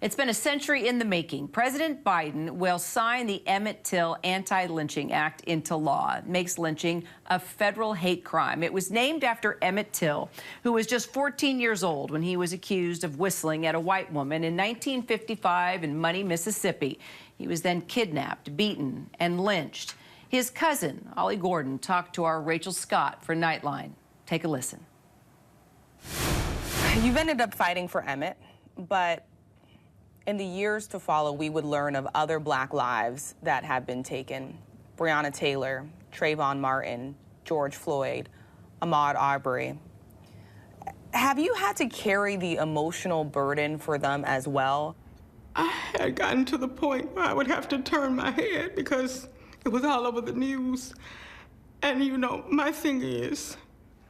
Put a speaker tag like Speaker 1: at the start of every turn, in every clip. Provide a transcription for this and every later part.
Speaker 1: It's been a century in the making. President Biden will sign the Emmett Till Anti-Lynching Act into law. It makes lynching a federal hate crime. It was named after Emmett Till, who was just 14 years old when he was accused of whistling at a white woman in 1955 in Money, Mississippi. He was then kidnapped, beaten, and lynched. His cousin, Ollie Gordon, talked to our Rachel Scott for Nightline. Take a listen.
Speaker 2: You've ended up fighting for Emmett, but in the years to follow, we would learn of other Black lives that have been taken. Breonna Taylor, Trayvon Martin, George Floyd, Ahmaud Arbery. Have you had to carry the emotional burden for them as well?
Speaker 3: I had gotten to the point where I would have to turn my head because it was all over the news. And you know, my thing is,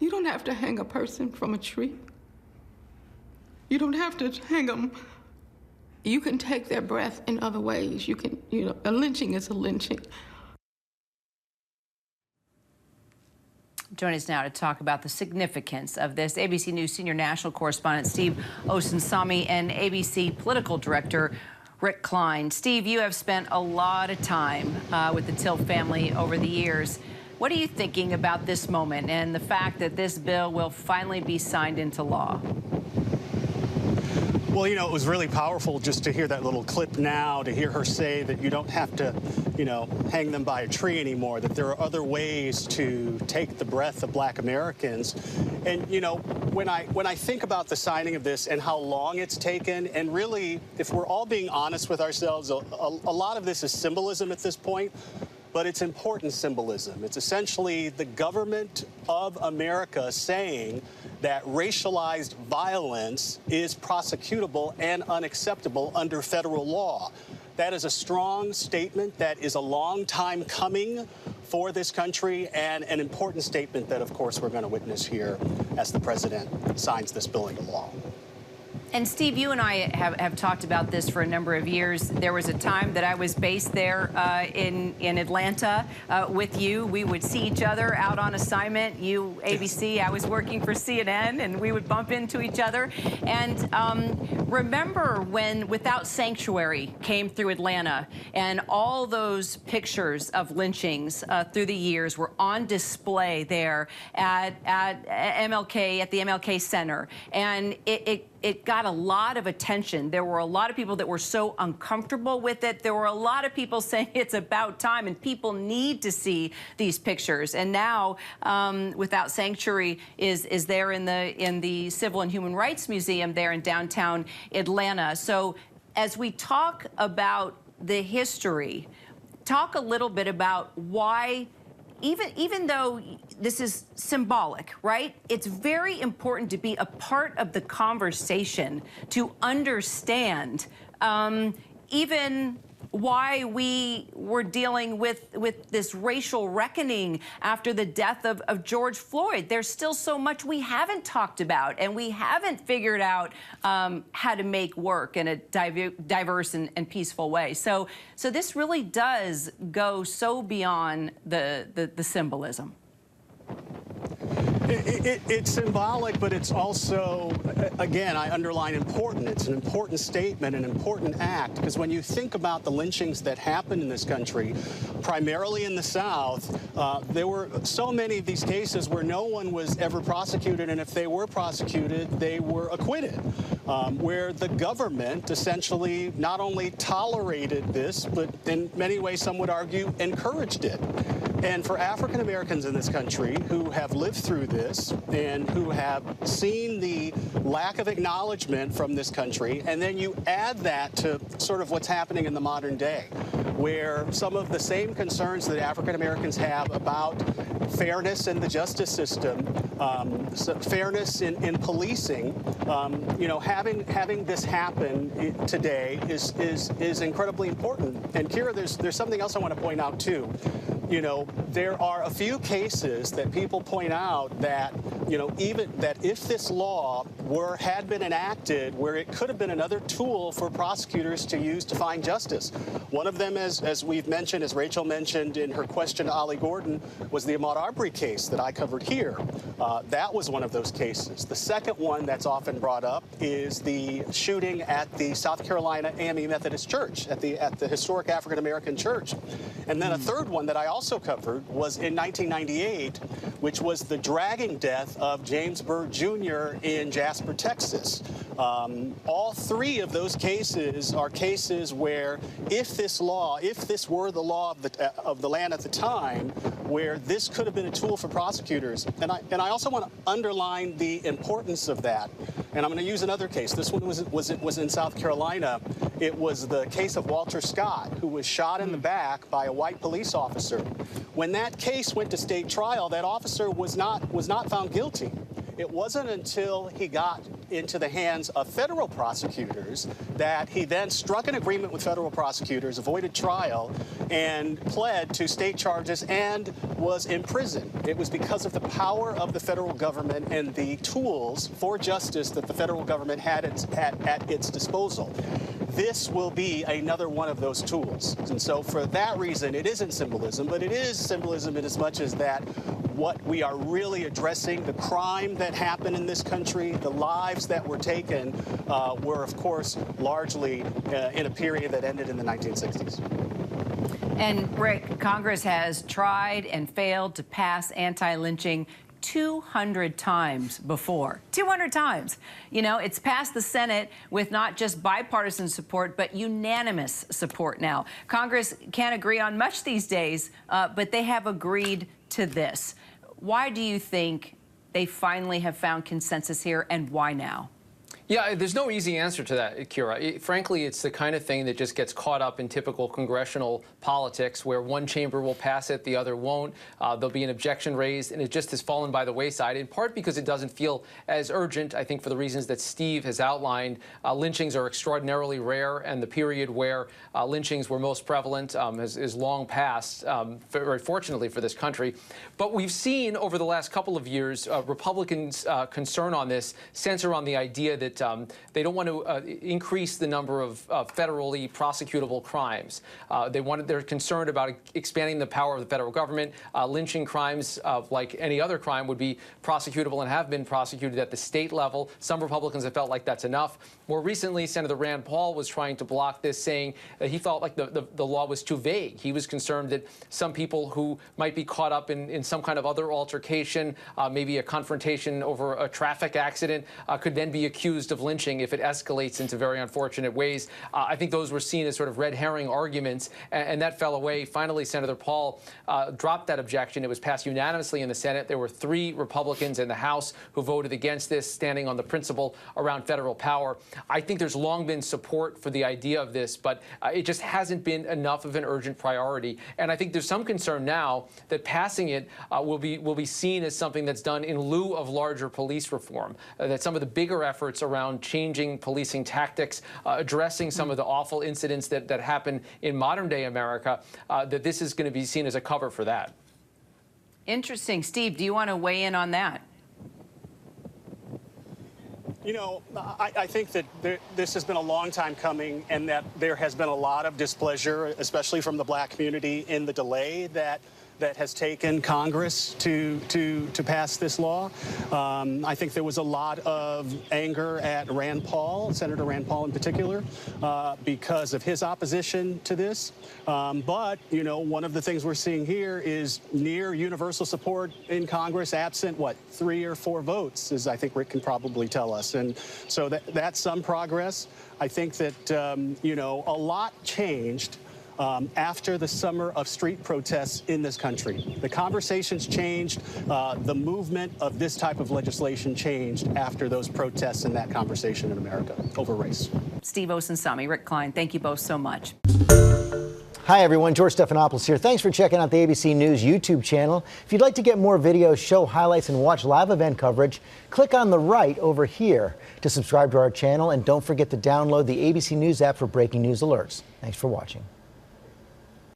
Speaker 3: you don't have to hang a person from a tree. You don't have to hang them. You can take their breath in other ways. You can, a lynching is a lynching.
Speaker 1: Join us now to talk about the significance of this. ABC News senior national correspondent Steve Osunsami and ABC political director Rick Klein. Steve, you have spent a lot of time with the Till family over the years. What are you thinking about this moment and the fact that this bill will finally be signed into law?
Speaker 4: Well, it was really powerful just to hear that little clip now, to hear her say that you don't have to, hang them by a tree anymore, that there are other ways to take the breath of Black Americans. And, when I think about the signing of this and how long it's taken, and really, if we're all being honest with ourselves, a lot of this is symbolism at this point. But it's important symbolism. It's essentially the government of America saying that racialized violence is prosecutable and unacceptable under federal law. That is a strong statement that is a long time coming for this country, and an important statement that, of course, we're going to witness here as the president signs this bill into law.
Speaker 1: And Steve, you and I have talked about this for a number of years. There was a time that I was based there in Atlanta with you. We would see each other out on assignment. You, ABC, I was working for CNN, and we would bump into each other. And remember when Without Sanctuary came through Atlanta, and all those pictures of lynchings through the years were on display there at MLK, at the MLK Center. And it got a lot of attention. There were a lot of people that were so uncomfortable with it. There were a lot of people saying it's about time and people need to see these pictures. And now Without Sanctuary is there in the Civil and Human Rights Museum there in downtown Atlanta. So as we talk about the history, talk a little bit about why even though this is symbolic, right? It's very important to be a part of the conversation, to understand even why we were dealing with this racial reckoning after the death of George Floyd. There's still so much we haven't talked about, and we haven't figured out how to make work in a diverse and peaceful way. So this really does go so beyond the symbolism.
Speaker 4: It's symbolic, but it's also, again, I underline important. It's an important statement, an important act, because when you think about the lynchings that happened in this country, primarily in the South, there were so many of these cases where no one was ever prosecuted, and if they were prosecuted, they were acquitted, where the government essentially not only tolerated this, but in many ways, some would argue, encouraged it. And for African Americans in this country who have lived through this and who have seen the lack of acknowledgement from this country, and then you add that to sort of what's happening in the modern day, where some of the same concerns that African Americans have about fairness in the justice system, fairness in policing, having this happen today is incredibly important. And Kira, there's something else I want to point out too. you know, there are a few cases that people point out that, you know, even that if this law had been enacted, where it could have been another tool for prosecutors to use to find justice. One of them, as we've mentioned, as Rachel mentioned in her question to Ollie Gordon, was the Ahmaud Arbery case that I covered here. That was one of those cases. The second one that's often brought up is the shooting at the South Carolina AME Methodist Church, at the historic African American church. And then a third one that I also covered was in 1998, which was the dragging death of James Byrd Jr. in Jasper, Texas. All three of those cases are cases where if this were the law of the land at the time, where this could have been a tool for prosecutors. And I also want to underline the importance of that. And I'm going to use another case. This one was in South Carolina. It was the case of Walter Scott, who was shot in the back by a white police officer. When that case went to state trial, that officer was not found guilty. It wasn't until he got into the hands of federal prosecutors that he then struck an agreement with federal prosecutors, avoided trial, and pled to state charges and was imprisoned. It was because of the power of the federal government and the tools for justice that the federal government had at its disposal. This will be another one of those tools. And so for that reason, it isn't symbolism, but it is symbolism in as much as that what we are really addressing, the crime that happened in this country, the lives that were taken, were, of course, largely in a period that ended in the 1960s.
Speaker 1: And Rick, Congress has tried and failed to pass anti-lynching 200 times before. 200 times. You know, it's passed the Senate with not just bipartisan support, but unanimous support now. Congress can't agree on much these days, but they have agreed to this. Why do you think they finally have found consensus here, and why now?
Speaker 5: Yeah, there's no easy answer to that, Kira. Frankly, it's the kind of thing that just gets caught up in typical congressional politics where one chamber will pass it, the other won't. There'll be an objection raised, and it just has fallen by the wayside, in part because it doesn't feel as urgent, I think, for the reasons that Steve has outlined. Lynchings are extraordinarily rare, and the period where lynchings were most prevalent is long past, very fortunately for this country. But we've seen over the last couple of years Republicans' concern on this center on the idea that they don't want to increase the number of federally prosecutable crimes. They're concerned about expanding the power of the federal government. Lynching crimes, like any other crime, would be prosecutable and have been prosecuted at the state level. Some Republicans have felt like that's enough. More recently, Senator Rand Paul was trying to block this, saying that he felt like the law was too vague. He was concerned that some people who might be caught up in some kind of other altercation, maybe a confrontation over a traffic accident, could then be accused of lynching if it escalates into very unfortunate ways. I think those were seen as sort of red herring arguments, and that fell away. Finally, Senator Paul dropped that objection. It was passed unanimously in the Senate. There were 3 Republicans in the House who voted against this, standing on the principle around federal power. I think there's long been support for the idea of this, but it just hasn't been enough of an urgent priority. And I think there's some concern now that passing it will be seen as something that's done in lieu of larger police reform, that some of the bigger efforts around changing policing tactics, addressing some of the awful incidents that happen in modern-day America, that this is going to be seen as a cover for that.
Speaker 1: Interesting. Steve, do you want to weigh in on that?
Speaker 4: You know, I think that this has been a long time coming, and that there has been a lot of displeasure, especially from the black community, in the delay that has taken Congress to pass this law. I think there was a lot of anger at Rand Paul, Senator Rand Paul in particular, because of his opposition to this. But, you know, one of the things we're seeing here is near universal support in Congress, absent, what, 3 or 4 votes, as I think Rick can probably tell us. And so that's some progress. I think that, you know, a lot changed after the summer of street protests in this country. The conversations changed. The movement of this type of legislation changed after those protests and that conversation in America over race.
Speaker 1: Steve Osunsami, Rick Klein, thank you both so much.
Speaker 6: Hi, everyone. George Stephanopoulos here. Thanks for checking out the ABC News YouTube channel. If you'd like to get more videos, show highlights, and watch live event coverage, click on the right over here to subscribe to our channel. And don't forget to download the ABC News app for breaking news alerts. Thanks for watching.